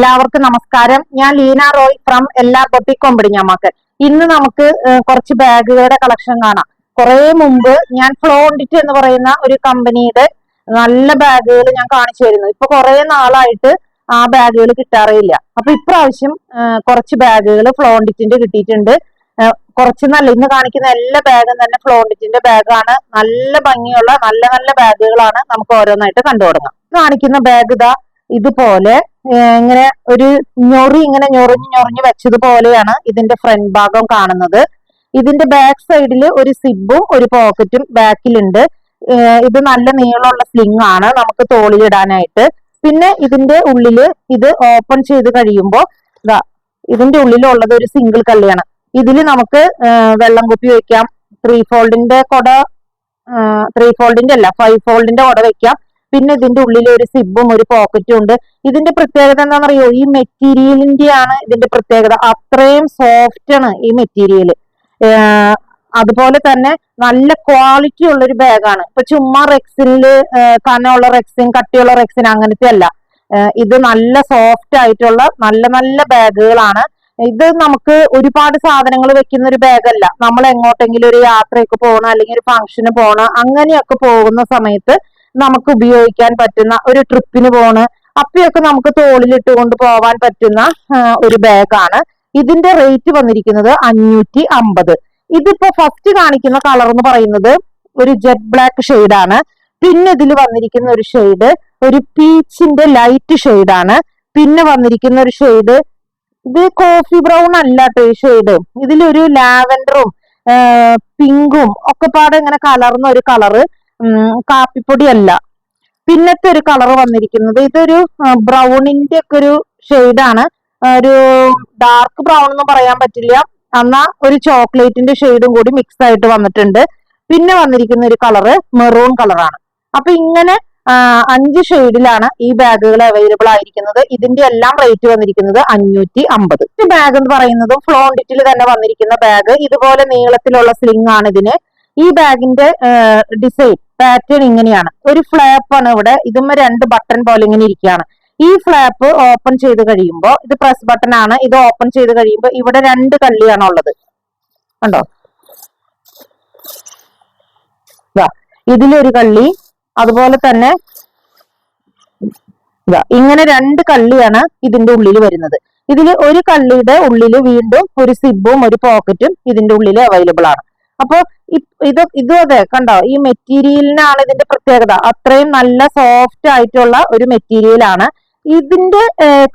എല്ലാവർക്കും നമസ്കാരം. ഞാൻ ലീന റോയ് ഫ്രം എല്ലാ ബൊട്ടിക് കൊമ്പടിഞ്ഞാമാക്കൽ. ഇന്ന് നമുക്ക് കുറച്ച് ബാഗുകളുടെ കളക്ഷൻ കാണാം. കുറെ മുമ്പ് ഞാൻ ഫ്ലോണ്ടിറ്റ് എന്ന് പറയുന്ന ഒരു കമ്പനിയുടെ നല്ല ബാഗുകൾ ഞാൻ കാണിച്ചു തരുന്നു. ഇപ്പൊ കുറെ നാളായിട്ട് ആ ബാഗുകൾ കിട്ടാറേയില്ല. അപ്പൊ ഇപ്രാവശ്യം കുറച്ച് ബാഗുകൾ ഫ്ലോണ്ടിറ്റിന്റെ കിട്ടിയിട്ടുണ്ട്. കുറച്ച് നല്ല ഇന്ന് കാണിക്കുന്ന എല്ലാ ബാഗും തന്നെ ഫ്ലോണ്ടിറ്റിന്റെ ബാഗാണ്. നല്ല ഭംഗിയുള്ള നല്ല നല്ല ബാഗുകളാണ്. നമുക്ക് ഓരോന്നായിട്ട് കണ്ടു തുടങ്ങാം. കാണിക്കുന്ന ബാഗ് ഇതാ ഇതുപോലെ ഇങ്ങനെ ഒരു ഇങ്ങനെ ഞൊറിഞ്ഞു വെച്ചതുപോലെയാണ് ഇതിന്റെ ഫ്രണ്ട് ഭാഗം കാണുന്നത്. ഇതിന്റെ ബാക്ക് സൈഡിൽ ഒരു സിബും ഒരു പോക്കറ്റും ബാക്കിലുണ്ട്. ഇത് നല്ല നീളമുള്ള സ്ലിംഗ് ആണ് നമുക്ക് തോളിലിടാനായിട്ട്. പിന്നെ ഇതിന്റെ ഉള്ളില് ഇത് ഓപ്പൺ ചെയ്ത് കഴിയുമ്പോൾ ഇതാ ഇതിന്റെ ഉള്ളിലുള്ളത് ഒരു സിംഗിൾ കള്ളിയാണ്. ഇതില് നമുക്ക് വെള്ളം കുപ്പി വെക്കാം. 3 ഫോൾഡിന്റെ കൊട 3 ഫോൾഡിന്റെ അല്ല 5 ഫോൾഡിന്റെ കൊട വെക്കാം. പിന്നെ ഇതിന്റെ ഉള്ളിൽ ഒരു സിബും ഒരു പോക്കറ്റും ഉണ്ട്. ഇതിന്റെ പ്രത്യേകത എന്താണെന്നറിയോ? ഈ മെറ്റീരിയലിന്റെ ആണ് ഇതിന്റെ പ്രത്യേകത. അത്രയും സോഫ്റ്റ് ആണ് ഈ മെറ്റീരിയൽ. അതുപോലെ തന്നെ നല്ല ക്വാളിറ്റി ഉള്ള ഒരു ബാഗാണ്. ഇപ്പൊ ചുമ്മാ റെക്സിനില് കനമുള്ള റെക്സിൻ കട്ടിയുള്ള റെക്സിൻ അങ്ങനത്തെ അല്ല. ഇത് നല്ല സോഫ്റ്റ് ആയിട്ടുള്ള നല്ല നല്ല ബാഗുകളാണ്. ഇത് നമുക്ക് ഒരുപാട് സാധനങ്ങൾ വെക്കുന്ന ഒരു ബാഗല്ല. നമ്മൾ എങ്ങോട്ടെങ്കിലും ഒരു യാത്രയൊക്കെ പോകണം അല്ലെങ്കിൽ ഒരു ഫംഗ്ഷന് പോകണം അങ്ങനെയൊക്കെ പോകുന്ന സമയത്ത് നമുക്ക് ഉപയോഗിക്കാൻ പറ്റുന്ന, ഒരു ട്രിപ്പിന് പോണ് അപ്പയൊക്കെ നമുക്ക് തോളിലിട്ട് കൊണ്ട് പോവാൻ പറ്റുന്ന ഒരു ബാഗാണ്. ഇതിന്റെ റേറ്റ് വന്നിരിക്കുന്നത് 550. ഇതിപ്പോ ഫസ്റ്റ് കാണിക്കുന്ന കളർ എന്ന് പറയുന്നത് ഒരു ജെറ്റ് ബ്ലാക്ക് ഷെയ്ഡാണ്. പിന്നെ ഇതിൽ വന്നിരിക്കുന്ന ഒരു ഷെയ്ഡ് ഒരു പീച്ചിന്റെ ലൈറ്റ് ഷെയ്ഡാണ്. പിന്നെ വന്നിരിക്കുന്ന ഒരു ഷെയ്ഡ് ഇത് കോഫി ബ്രൗൺ അല്ലാട്ടോ ഈ ഷെയ്ഡ്. ഇതിലൊരു ലാവൻഡറും പിങ്കും ഒക്കെ പാടെ ഇങ്ങനെ കലർന്ന ഒരു കളറ്, കാപ്പിപ്പൊടി അല്ല. പിന്നത്തെ ഒരു കളർ വന്നിരിക്കുന്നത് ഇതൊരു ബ്രൗണിന്റെ ഒക്കെ ഒരു ഷെയ്ഡാണ്. ഒരു ഡാർക്ക് ബ്രൗൺ എന്ന് പറയാൻ പറ്റില്ല, എന്നാ ഒരു ചോക്ലേറ്റിന്റെ ഷെയ്ഡും കൂടി മിക്സ് ആയിട്ട് വന്നിട്ടുണ്ട്. പിന്നെ വന്നിരിക്കുന്ന ഒരു കളറ് മെറൂൺ കളറാണ്. അപ്പൊ ഇങ്ങനെ 5 ഷെയ്ഡിലാണ് ഈ ബാഗുകൾ അവൈലബിൾ ആയിരിക്കുന്നത്. ഇതിന്റെ എല്ലാം റേറ്റ് വന്നിരിക്കുന്നത് 550. ഈ ബാഗ് എന്ന് പറയുന്നത് ഫ്ലോണ്ടിറ്റിൽ തന്നെ വന്നിരിക്കുന്ന ബാഗ്. ഇതുപോലെ നീളത്തിലുള്ള സ്ലിംഗ് ആണ് ഇതിന്. ഈ ബാഗിന്റെ ഡിസൈൻ പാറ്റേൺ ഇങ്ങനെയാണ്. ഒരു ഫ്ലാപ്പ് ആണ് ഇവിടെ. ഇതുമ്മ 2 ബട്ടൺ പോലെ ഇങ്ങനെ ഇരിക്കുകയാണ്. ഈ ഫ്ലാപ്പ് ഓപ്പൺ ചെയ്ത് കഴിയുമ്പോൾ ഇത് പ്രസ് ബട്ടൺ ആണ്. ഇത് ഓപ്പൺ ചെയ്ത് കഴിയുമ്പോൾ ഇവിടെ 2 കള്ളിയാണ് ഉള്ളത്. കണ്ടോ? ഇതിലൊരു കള്ളി, അതുപോലെ തന്നെ ഇങ്ങനെ 2 കള്ളിയാണ് ഇതിന്റെ ഉള്ളിൽ വരുന്നത്. ഇതിൽ ഒരു കള്ളിയുടെ ഉള്ളിൽ വീണ്ടും ഒരു സിബും ഒരു പോക്കറ്റും ഇതിന്റെ ഉള്ളിൽ അവൈലബിൾ ആണ്. അപ്പൊ ഇതും അതെ കണ്ടോ, ഈ മെറ്റീരിയലിനാണ് ഇതിന്റെ പ്രത്യേകത. അത്രയും നല്ല സോഫ്റ്റ് ആയിട്ടുള്ള ഒരു മെറ്റീരിയൽ ആണ്. ഇതിന്റെ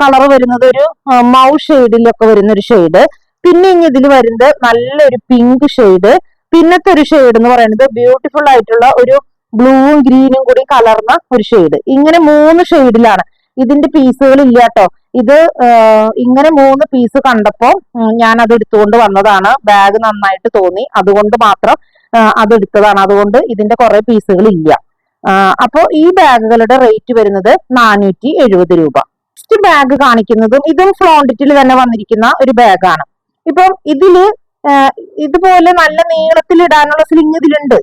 കളർ വരുന്നത് ഒരു മൗ ഷെയ്ഡിലൊക്കെ വരുന്ന ഒരു ഷെയ്ഡ്. പിന്നെ ഇനി ഇതിൽ വരുന്നത് നല്ലൊരു പിങ്ക് ഷെയ്ഡ്. പിന്നത്തെ ഒരു ഷെയ്ഡ് എന്ന് പറയുന്നത് ബ്യൂട്ടിഫുൾ ആയിട്ടുള്ള ഒരു ബ്ലൂവും ഗ്രീനും കൂടി കലർന്ന ഒരു ഷെയ്ഡ്. ഇങ്ങനെ 3 ഷെയ്ഡിലാണ്. ഇതിന്റെ പീസുകൾ ഇല്ല കേട്ടോ. ഇത് ഇങ്ങനെ 3 പീസ് കണ്ടപ്പോ ഞാൻ അത് എടുത്തുകൊണ്ട് വന്നതാണ്. ബാഗ് നന്നായിട്ട് തോന്നി, അതുകൊണ്ട് മാത്രം അതെടുത്തതാണ്. അതുകൊണ്ട് ഇതിന്റെ കുറെ പീസുകൾ ഇല്ല. അപ്പോ ഈ ബാഗുകളുടെ റേറ്റ് വരുന്നത് 470 രൂപ. നെക്സ്റ്റ് ബാഗ് കാണിക്കുന്നതും ഇതും ഫ്ലോണ്ടിറ്റിൽ തന്നെ വന്നിരിക്കുന്ന ഒരു ബാഗാണ്. ഇപ്പം ഇതില് ഇതുപോലെ നല്ല നീളത്തിൽ ഇടാനുള്ള സ്ലിംഗ് ഇതിലുണ്ട്.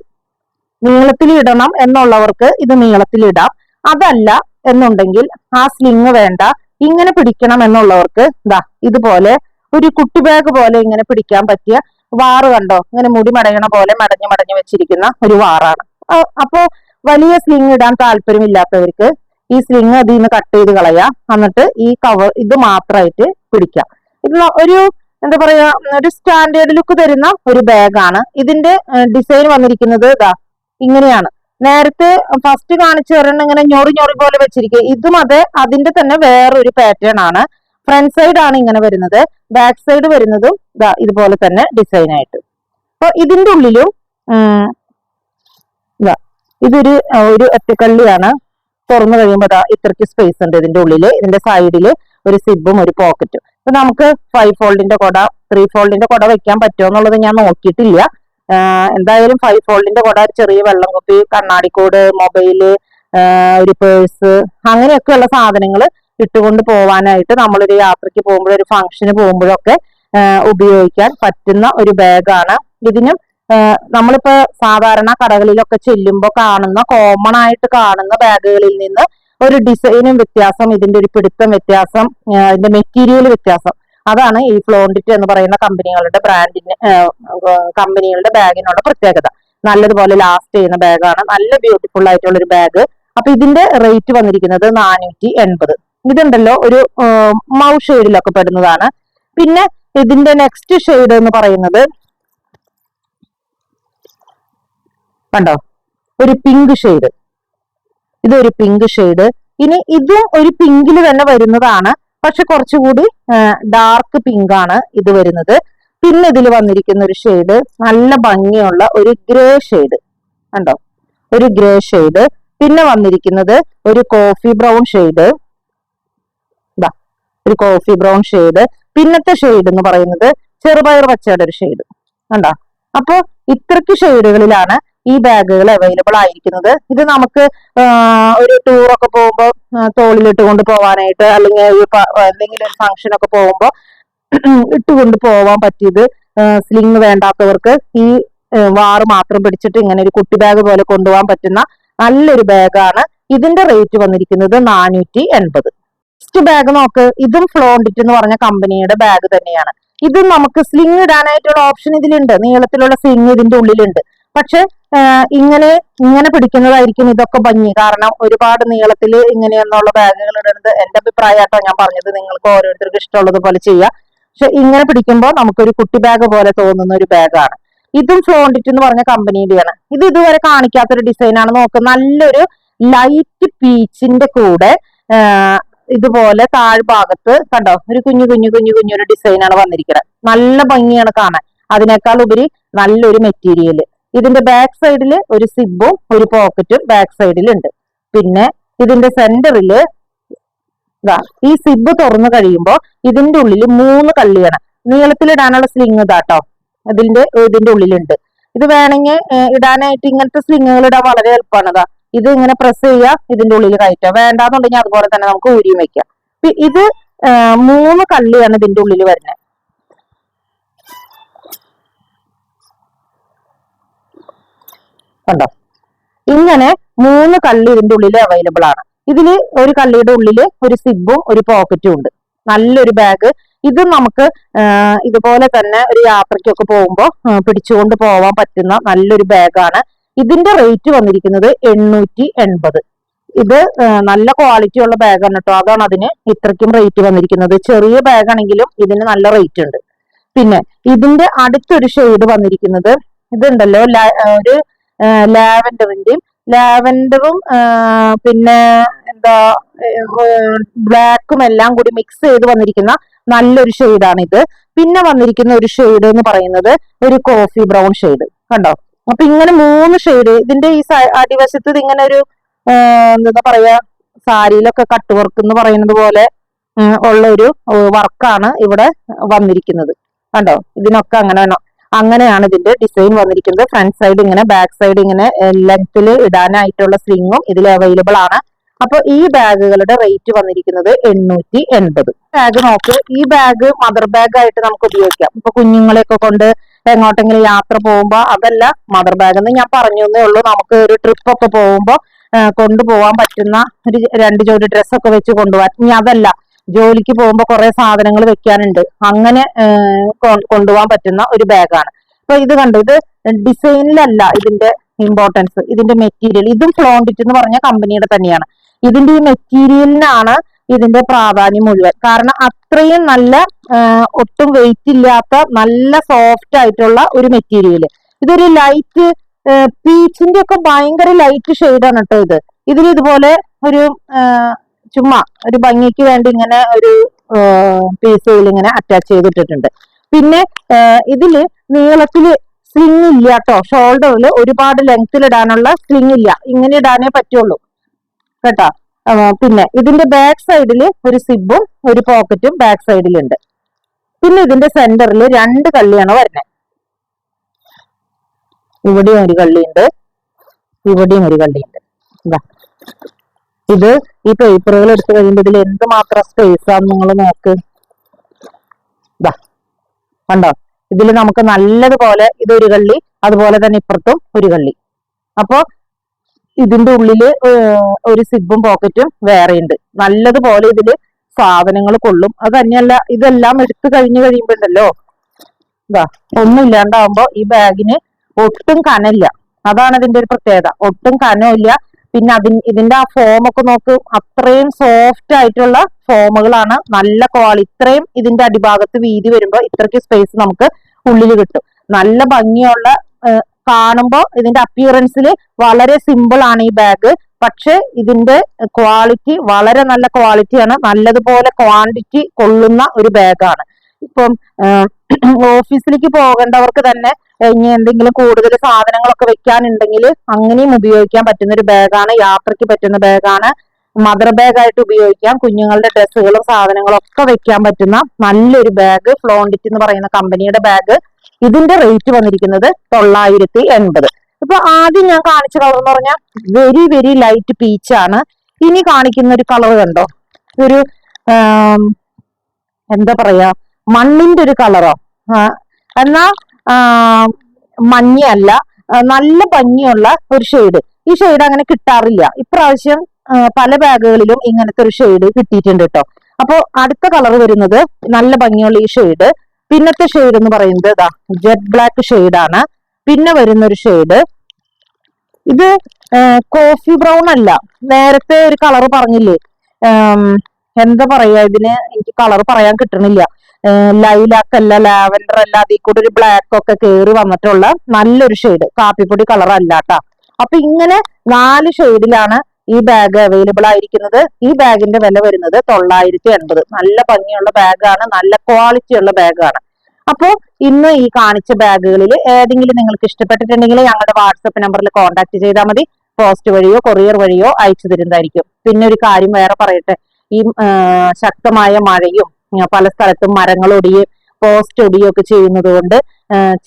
നീളത്തിൽ ഇടണം എന്നുള്ളവർക്ക് ഇത് നീളത്തിൽ ഇടാം. അതല്ല എന്നുണ്ടെങ്കിൽ ആ സ്ലിംഗ് വേണ്ട, ഇങ്ങനെ പിടിക്കണം എന്നുള്ളവർക്ക് ഇതുപോലെ ഒരു കുട്ടി ബാഗ് പോലെ ഇങ്ങനെ പിടിക്കാൻ പറ്റിയ വാറ് കണ്ടോ, ഇങ്ങനെ മുടി മടയണ പോലെ മടഞ്ഞു വെച്ചിരിക്കുന്ന ഒരു വാറാണ്. അപ്പോ വലിയ സ്ലിംഗ് ഇടാൻ താല്പര്യമില്ലാത്തവർക്ക് ഈ സ്ലിംഗ് അതിൽ നിന്ന് കട്ട് ചെയ്ത് കളയാം. എന്നിട്ട് ഈ കവർ ഇത് മാത്രമായിട്ട് പിടിക്കാം. ഇത് ഒരു എന്താ പറയാ, ഒരു സ്റ്റാൻഡേർഡ് ലുക്ക് തരുന്ന ഒരു ബാഗാണ്. ഇതിന്റെ ഡിസൈൻ വന്നിരിക്കുന്നത് ഇങ്ങനെയാണ്. നേരത്തെ ഫസ്റ്റ് കാണിച്ചു തരണം ഇങ്ങനെ ഞൊറി പോലെ വെച്ചിരിക്കുക. ഇതും അതെ, അതിന്റെ തന്നെ വേറൊരു പാറ്റേൺ ആണ്. ഫ്രണ്ട് സൈഡ് ആണ് ഇങ്ങനെ വരുന്നത്, ബാക്ക് സൈഡ് വരുന്നതും ഇതുപോലെ തന്നെ ഡിസൈൻ ആയിട്ട്. അപ്പൊ ഇതിന്റെ ഉള്ളിലും ഇതൊരു ഒറ്റക്കള്ളിയാണ്. തുറന്നു കഴിയുമ്പോൾ ഇത്രയ്ക്ക് സ്പേസ് ഉണ്ട് ഇതിന്റെ ഉള്ളില്. ഇതിന്റെ സൈഡില് ഒരു സിബും ഒരു പോക്കറ്റും. അപ്പൊ നമുക്ക് 5 ഫോൾഡിന്റെ കൊട 3 ഫോൾഡിന്റെ കൊട വെക്കാൻ പറ്റുമോ എന്നുള്ളത് ഞാൻ നോക്കിയിട്ടില്ല. എന്തായാലും 5 ഫോൾഡിന്റെ കൊട, ചെറിയ വെള്ളം കുപ്പി, കണ്ണാടിക്കോട്, മൊബൈല്, ഒരു പേഴ്സ് അങ്ങനെയൊക്കെയുള്ള സാധനങ്ങൾ ഇട്ടുകൊണ്ട് പോവാനായിട്ട് നമ്മളൊരു യാത്രയ്ക്ക് പോകുമ്പോഴും ഒരു ഫംഗ്ഷന് പോകുമ്പോഴൊക്കെ ഉപയോഗിക്കാൻ പറ്റുന്ന ഒരു ബാഗാണ്. ഇതിനും നമ്മളിപ്പോ സാധാരണ കടകളിലൊക്കെ ചെല്ലുമ്പോൾ കാണുന്ന കോമൺ ആയിട്ട് കാണുന്ന ബാഗുകളിൽ നിന്ന് ഒരു ഡിസൈനും വ്യത്യാസം, ഇതിന്റെ ഒരു പിടുത്തം വ്യത്യാസം, ഇതിന്റെ മെറ്റീരിയൽ വ്യത്യാസം, അതാണ് ഈ ഫ്ലോണ്ടിറ്റ് എന്ന് പറയുന്ന കമ്പനികളുടെ ബാഗിനുള്ള പ്രത്യേകത. നല്ലതുപോലെ ലാസ്റ്റ് ചെയ്യുന്ന ബാഗാണ്, നല്ല ബ്യൂട്ടിഫുൾ ആയിട്ടുള്ള ഒരു ബാഗ്. അപ്പൊ ഇതിന്റെ റേറ്റ് വന്നിരിക്കുന്നത് 480. ഇതുണ്ടല്ലോ ഒരു മൗ ഷെയ്ഡിലൊക്കെ പെടുന്നതാണ്. പിന്നെ ഇതിന്റെ നെക്സ്റ്റ് ഷെയ്ഡ് എന്ന് പറയുന്നത് കണ്ടോ, ഒരു പിങ്ക് ഷെയ്ഡ്. ഇതൊരു പിങ്ക് ഷെയ്ഡ്. ഇനി ഇതും ഒരു പിങ്കിൽ തന്നെ വരുന്നതാണ്, പക്ഷെ കുറച്ചുകൂടി ഡാർക്ക് പിങ്ക് ആണ് ഇത് വരുന്നത്. പിന്നെ ഇതിൽ വന്നിരിക്കുന്ന ഒരു ഷെയ്ഡ് നല്ല ഭംഗിയുള്ള ഒരു ഗ്രേ ഷെയ്ഡ് കണ്ടോ, ഒരു ഗ്രേ ഷെയ്ഡ്. പിന്നെ വന്നിരിക്കുന്നത് ഒരു കോഫി ബ്രൗൺ ഷെയ്ഡ്, ഒരു കോഫി ബ്രൗൺ ഷെയ്ഡ്. പിന്നത്തെ ഷെയ്ഡ് എന്ന് പറയുന്നത് ചെറുപയർ പച്ചയുടെ ഒരു ഷെയ്ഡ് കണ്ടോ. അപ്പൊ ഇത്രയ്ക്ക് ഷെയ്ഡുകളിലാണ് ഈ ബാഗുകൾ അവൈലബിൾ ആയിരിക്കുന്നത്. ഇത് നമുക്ക് ഒരു ടൂറൊക്കെ പോകുമ്പോൾ തോളിലിട്ട് കൊണ്ട് പോവാനായിട്ട്, അല്ലെങ്കിൽ എന്തെങ്കിലും ഒരു ഫംഗ്ഷനൊക്കെ പോകുമ്പോൾ ഇട്ടുകൊണ്ട് പോവാൻ പറ്റിയത്. സ്ലിങ് വേണ്ടാത്തവർക്ക് ഈ വാറ് മാത്രം പിടിച്ചിട്ട് ഇങ്ങനെ ഒരു കുട്ടി ബാഗ് പോലെ കൊണ്ടുപോകാൻ പറ്റുന്ന നല്ലൊരു ബാഗാണ്. ഇതിന്റെ റേറ്റ് വന്നിരിക്കുന്നത് 480. നെക്സ്റ്റ് ബാഗ് നോക്ക്, ഇതും ഫ്ലോണ്ടിറ്റ് എന്ന് പറഞ്ഞ കമ്പനിയുടെ ബാഗ് തന്നെയാണ്. ഇതും നമുക്ക് സ്ലിങ് ഇടാനായിട്ടുള്ള ഓപ്ഷൻ ഇതിലുണ്ട്, നീളത്തിലുള്ള സ്ലിങ് ഇതിന്റെ ഉള്ളിലുണ്ട്. പക്ഷെ ഇങ്ങനെ പിടിക്കുന്നതായിരിക്കും ഇതൊക്കെ ഭംഗി. കാരണം ഒരുപാട് നീളത്തിൽ ഇങ്ങനെയൊന്നുള്ള ബാഗുകൾ ഇടുന്നത് എന്റെ അഭിപ്രായമായിട്ടോ ഞാൻ പറഞ്ഞത്, നിങ്ങൾക്ക് ഓരോരുത്തർക്ക് ഇഷ്ടമുള്ളത് പോലെ ചെയ്യാം. പക്ഷെ ഇങ്ങനെ പിടിക്കുമ്പോൾ നമുക്കൊരു കുട്ടി ബാഗ് പോലെ തോന്നുന്ന ഒരു ബാഗാണ്. ഇതും ഫ്ലോണ്ടിറ്റ് എന്ന് പറഞ്ഞ കമ്പനിയുടെയാണ്. ഇത് ഇതുവരെ കാണിക്കാത്തൊരു ഡിസൈനാണ്. നോക്ക്, നല്ലൊരു ലൈറ്റ് പീച്ചിന്റെ കൂടെ ഇതുപോലെ താഴ്ഭാഗത്ത് കണ്ടോ ഒരു കുഞ്ഞൊരു ഡിസൈനാണ് വന്നിരിക്കുന്നത്. നല്ല ഭംഗിയാണ് കാണാൻ. അതിനേക്കാൾ ഉപരി നല്ലൊരു മെറ്റീരിയൽ. ഇതിന്റെ ബാക്ക് സൈഡിൽ ഒരു സിബും ഒരു പോക്കറ്റും ബാക്ക് സൈഡിലുണ്ട്. പിന്നെ ഇതിന്റെ സെന്ററില് ഈ സിബ് തുറന്നു കഴിയുമ്പോൾ ഇതിന്റെ ഉള്ളിൽ 3 കള്ളിയാണ്. നീളത്തിലിടാനുള്ള സ്ലിങ് ഇതാട്ടോ ഇതിന്റെ ഉള്ളിലുണ്ട്. ഇത് വേണമെങ്കിൽ ഇടാനായിട്ട് ഇങ്ങനത്തെ സ്ലിങ്ങുകൾ ഇടാൻ വളരെ എളുപ്പമാണ്. ഇത് ഇങ്ങനെ പ്രസ് ചെയ്യുക, ഇതിന്റെ ഉള്ളിൽ കയറ്റുക. വേണ്ടാന്നുണ്ടെങ്കിൽ അതുപോലെ തന്നെ നമുക്ക് ഊരിയും വെക്കാം. ഇത് 3 കള്ളിയാണ് ഇതിന്റെ ഉള്ളിൽ വരുന്നത്. കണ്ടോ, ഇങ്ങനെ 3 കള്ളി ഇതിന്റെ ഉള്ളിൽ അവൈലബിൾ ആണ്. ഇതില് ഒരു കള്ളിയുടെ ഉള്ളില് ഒരു സിബും ഒരു പോക്കറ്റും ഉണ്ട്. നല്ലൊരു ബാഗ്. ഇത് നമുക്ക് ഇതുപോലെ തന്നെ ഒരു യാത്രയ്ക്കൊക്കെ പോകുമ്പോൾ പിടിച്ചുകൊണ്ട് പോവാൻ പറ്റുന്ന നല്ലൊരു ബാഗാണ്. ഇതിന്റെ റേറ്റ് വന്നിരിക്കുന്നത് 880. ഇത് നല്ല ക്വാളിറ്റി ഉള്ള ബാഗാണ് കേട്ടോ. അതാണ് അതിന് ഇത്രയ്ക്കും റേറ്റ് വന്നിരിക്കുന്നത്. ചെറിയ ബാഗാണെങ്കിലും ഇതിന് നല്ല റേറ്റ് ഉണ്ട്. പിന്നെ ഇതിന്റെ അടുത്തൊരു ഷെയ്ഡ് വന്നിരിക്കുന്നത് ഇതുണ്ടല്ലോ, ഒരു ലാവൻഡറും പിന്നെ എന്താ ബ്ലാക്കും എല്ലാം കൂടി മിക്സ് ചെയ്ത് വന്നിരിക്കുന്ന നല്ലൊരു ഷെയ്ഡാണ് ഇത്. പിന്നെ വന്നിരിക്കുന്ന ഒരു ഷെയ്ഡ് എന്ന് പറയുന്നത് ഒരു കോഫി ബ്രൗൺ ഷെയ്ഡ് കണ്ടോ. അപ്പൊ ഇങ്ങനെ 3 ഷെയ്ഡ്. ഇതിന്റെ ഈ അടിവശത്ത് ഇങ്ങനെ ഒരു എന്താ പറയാ, സാരിയിലൊക്കെ കട്ട് വർക്ക് എന്ന് പറയുന്നത് പോലെ ഉള്ള ഒരു വർക്കാണ് ഇവിടെ വന്നിരിക്കുന്നത് കണ്ടോ. ഇതിനൊക്കെ അങ്ങനെയാണ് ഇതിന്റെ ഡിസൈൻ വന്നിരിക്കുന്നത്. ഫ്രണ്ട് സൈഡ് ഇങ്ങനെ, ബാക്ക് സൈഡ് ഇങ്ങനെ ലെങ്ത്തിൽ ഇടാനായിട്ടുള്ള സ്ലിങ്ങും ഇതിൽ അവൈലബിൾ ആണ്. അപ്പൊ ഈ ബാഗുകളുടെ റേറ്റ് വന്നിരിക്കുന്നത് 880. ബാഗ് നോക്ക്, ഈ ബാഗ് മദർ ബാഗ് ആയിട്ട് നമുക്ക് ഉപയോഗിക്കാം. ഇപ്പൊ കുഞ്ഞുങ്ങളെയൊക്കെ കൊണ്ട് എങ്ങോട്ടെങ്കിലും യാത്ര പോകുമ്പോ, അതല്ല മദർ ബാഗ് എന്ന് ഞാൻ പറഞ്ഞേ ഉള്ളൂ. നമുക്ക് ഒരു ട്രിപ്പ് ഒക്കെ പോകുമ്പോ കൊണ്ടുപോകാൻ പറ്റുന്ന ഒരു 2 ജോഡി ഡ്രസ്സൊക്കെ വെച്ച് കൊണ്ടുപോകാൻ. ഇനി അതല്ല, ജോലിക്ക് പോകുമ്പോൾ കുറെ സാധനങ്ങൾ വെക്കാനുണ്ട്, അങ്ങനെ കൊണ്ടുപോകാൻ പറ്റുന്ന ഒരു ബാഗാണ്. അപ്പൊ ഇത് കണ്ടു, ഇത് ഡിസൈനിലല്ല ഇതിന്റെ ഇമ്പോർട്ടൻസ്, ഇതിന്റെ മെറ്റീരിയൽ. ഇതും ഫ്ലോണ്ടിറ്റ് എന്ന് പറഞ്ഞ കമ്പനിയുടെ തന്നെയാണ്. ഇതിന്റെ ഈ മെറ്റീരിയലിനാണ് ഇതിന്റെ പ്രാധാന്യം മുഴുവൻ. കാരണം അത്രയും നല്ല, ഒട്ടും വെയിറ്റ് ഇല്ലാത്ത നല്ല സോഫ്റ്റ് ആയിട്ടുള്ള ഒരു മെറ്റീരിയൽ. ഇതൊരു ലൈറ്റ് പീച്ചിന്റെ ഒക്കെ ഭയങ്കര ലൈറ്റ് ഷെയ്ഡാണ് കേട്ടോ. ഇതിൽ ഇതുപോലെ ഒരു ചുമ്മാ ഒരു ഭംഗിക്ക് വേണ്ടി ഇങ്ങനെ ഒരു പീസുകൾ ഇങ്ങനെ അറ്റാച്ച് ചെയ്തിട്ടിട്ടുണ്ട്. പിന്നെ ഇതില് നീളത്തില് സ്ലിങ് ഇല്ല കേട്ടോ. ഷോൾഡറിൽ ഒരുപാട് ലെങ്ത്തിൽ ഇടാനുള്ള സ്ലിങ് ഇല്ല, ഇങ്ങനെ ഇടാനേ പറ്റുള്ളൂ കേട്ടോ. പിന്നെ ഇതിന്റെ ബാക്ക് സൈഡിൽ ഒരു സിബും ഒരു പോക്കറ്റും ബാക്ക് സൈഡിലുണ്ട്. പിന്നെ ഇതിന്റെ സെന്ററിൽ 2 കള്ളിയാണ് വരുന്നത്. ഇവിടെയും ഒരു കള്ളിയുണ്ട്, ഇവിടെയും ഒരു കള്ളിയുണ്ട്. ഇത് ഈ പേപ്പറുകൾ എടുത്തു കഴിയുമ്പോൾ ഇതിൽ എന്തുമാത്രം സ്പേസ് ആണെന്ന് നിങ്ങൾ നോക്ക്. കണ്ടോ, ഇതിൽ നമുക്ക് നല്ലതുപോലെ ഇതൊരു കള്ളി, അതുപോലെ തന്നെ ഇപ്പുറത്തും ഒരു കള്ളി. അപ്പോ ഇതിന്റെ ഉള്ളില് ഒരു സിബും പോക്കറ്റും വേറെ ഉണ്ട്. നല്ലതുപോലെ ഇതില് സാധനങ്ങൾ കൊള്ളും. അത് തന്നെയല്ല, ഇതെല്ലാം എടുത്തു കഴിഞ്ഞു കഴിയുമ്പോണ്ടല്ലോ ഇതാ ഒന്നും ഇല്ലാണ്ടാവുമ്പോ ഈ ബാഗിന് ഒട്ടും കനമില്ല. അതാണ് ഇതിന്റെ ഒരു പ്രത്യേകത. ഒട്ടും കനമില്ല. പിന്നെ ഇതിന്റെ ആ ഫോം ഒക്കെ നോക്ക്, അത്രയും സോഫ്റ്റ് ആയിട്ടുള്ള ഫോമുകളാണ്. നല്ല ക്വാളിറ്റി. ഇത്രയും ഇതിന്റെ അടിഭാഗത്ത് വീതി വരുമ്പോ ഇത്രയ്ക്ക് സ്പേസ് നമുക്ക് ഉള്ളിൽ കിട്ടും. നല്ല ഭംഗിയുള്ള, കാണുമ്പോ ഇതിന്റെ അപ്പിയറൻസിൽ വളരെ സിമ്പിൾ ആണ് ഈ ബാഗ്. പക്ഷെ ഇതിന്റെ ക്വാളിറ്റി വളരെ നല്ല ക്വാളിറ്റിയാണ്. നല്ലതുപോലെ ക്വാണ്ടിറ്റി കൊള്ളുന്ന ഒരു ബാഗാണ്. ഇപ്പം ഓഫീസിലേക്ക് പോകേണ്ടവർക്ക് തന്നെ ഇനി എന്തെങ്കിലും കൂടുതൽ സാധനങ്ങളൊക്കെ വെക്കാനുണ്ടെങ്കിൽ അങ്ങനെയും ഉപയോഗിക്കാൻ പറ്റുന്ന ഒരു ബാഗാണ്. യാത്രയ്ക്ക് പറ്റുന്ന ബാഗാണ്. മദർ ബാഗായിട്ട് ഉപയോഗിക്കാം. കുഞ്ഞുങ്ങളുടെ ഡ്രസ്സുകളും സാധനങ്ങളും ഒക്കെ വെക്കാൻ പറ്റുന്ന നല്ലൊരു ബാഗ്. ഫ്ലോണ്ടിറ്റ് എന്ന് പറയുന്ന കമ്പനിയുടെ ബാഗ്. ഇതിന്റെ റേറ്റ് വന്നിരിക്കുന്നത് 980. ഇപ്പൊ ആദ്യം ഞാൻ കാണിച്ച കളർ എന്ന് പറഞ്ഞാൽ വെരി വെരി ലൈറ്റ് പീച്ച് ആണ്. ഇനി കാണിക്കുന്ന ഒരു കളർ കണ്ടോ, ഒരു എന്താ പറയാ, മണ്ണിന്റെ ഒരു കളറോ, എന്നാ മഞ്ഞയല്ല, നല്ല ഭംഗിയുള്ള ഒരു ഷെയ്ഡ്. ഈ ഷെയ്ഡ് അങ്ങനെ കിട്ടാറില്ല. ഇപ്രാവശ്യം പല ബാഗുകളിലും ഇങ്ങനത്തെ ഒരു ഷെയ്ഡ് കിട്ടിയിട്ടുണ്ട് കേട്ടോ. അപ്പൊ അടുത്ത കളർ വരുന്നത് നല്ല ഭംഗിയുള്ള ഈ ഷെയ്ഡ്. പിന്നത്തെ ഷെയ്ഡ് എന്ന് പറയുന്നത് ഇതാ ജെറ്റ് ബ്ലാക്ക് ഷെയ്ഡാണ്. പിന്നെ വരുന്ന ഒരു ഷെയ്ഡ് ഇത് കോഫി ബ്രൗൺ അല്ല, നേരത്തെ ഒരു കളർ പറഞ്ഞില്ലേ, എന്താ പറയാ ഇതിന്, എനിക്ക് കളർ പറയാൻ കിട്ടണില്ല. ലൈലാക്ക് അല്ല, ലാവൻഡർ അല്ല, അതിൽ കൂടെ ഒരു ബ്ലാക്ക് ഒക്കെ കയറി വന്നിട്ടുള്ള നല്ലൊരു ഷെയ്ഡ്. കാപ്പിപ്പൊടി കളർ അല്ലാട്ടാ. അപ്പൊ ഇങ്ങനെ 4 ഷെയ്ഡിലാണ് ഈ ബാഗ് അവൈലബിൾ ആയിരിക്കുന്നത്. ഈ ബാഗിന്റെ വില വരുന്നത് 980. നല്ല ഭംഗിയുള്ള ബാഗാണ്. നല്ല ക്വാളിറ്റി ഉള്ള ബാഗാണ്. അപ്പോ ഇന്ന് ഈ കാണിച്ച ബാഗുകളിൽ ഏതെങ്കിലും നിങ്ങൾക്ക് ഇഷ്ടപ്പെട്ടിട്ടുണ്ടെങ്കിൽ ഞങ്ങളുടെ വാട്സപ്പ് നമ്പറിൽ കോൺടാക്ട് ചെയ്താൽ മതി. പോസ്റ്റ് വഴിയോ കൊറിയർ വഴിയോ അയച്ചു തരുന്നതായിരിക്കും. പിന്നെ ഒരു കാര്യം വേറെ പറയട്ടെ, ഈ ശക്തമായ മഴയും പല സ്ഥലത്തും മരങ്ങൾ ഒടിയും പോസ്റ്റ് ഒടിയും ഒക്കെ ചെയ്യുന്നത് കൊണ്ട്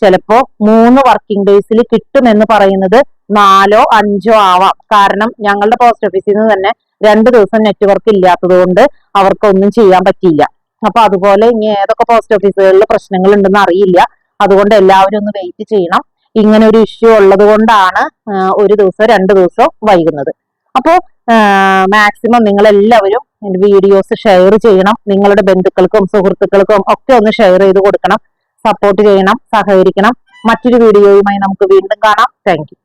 ചിലപ്പോ 3 വർക്കിംഗ് ഡേയ്സിൽ കിട്ടുമെന്ന് പറയുന്നത് 4ഓ 5ഓ ആവാം. കാരണം ഞങ്ങളുടെ പോസ്റ്റ് ഓഫീസിൽ നിന്ന് തന്നെ 2 ദിവസം നെറ്റ്വർക്ക് ഇല്ലാത്തത് കൊണ്ട് അവർക്കൊന്നും ചെയ്യാൻ പറ്റിയില്ല. അപ്പൊ അതുപോലെ ഇനി ഏതൊക്കെ പോസ്റ്റ് ഓഫീസുകളിൽ പ്രശ്നങ്ങൾ ഉണ്ടെന്ന് അറിയില്ല. അതുകൊണ്ട് എല്ലാവരും ഒന്ന് വെയിറ്റ് ചെയ്യണം. ഇങ്ങനെ ഒരു ഇഷ്യൂ ഉള്ളത് കൊണ്ടാണ് 1 ദിവസം 2 ദിവസം വൈകുന്നത്. അപ്പോ മാക്സിമം നിങ്ങൾ എല്ലാവരും വീഡിയോസ് ഷെയർ ചെയ്യണം. നിങ്ങളുടെ ബന്ധുക്കൾക്കും സുഹൃത്തുക്കൾക്കും ഒക്കെ ഒന്ന് ഷെയർ ചെയ്ത് കൊടുക്കണം. സപ്പോർട്ട് ചെയ്യണം, സഹകരിക്കണം. മറ്റൊരു വീഡിയോയുമായി നമുക്ക് വീണ്ടും കാണാം. Thank you.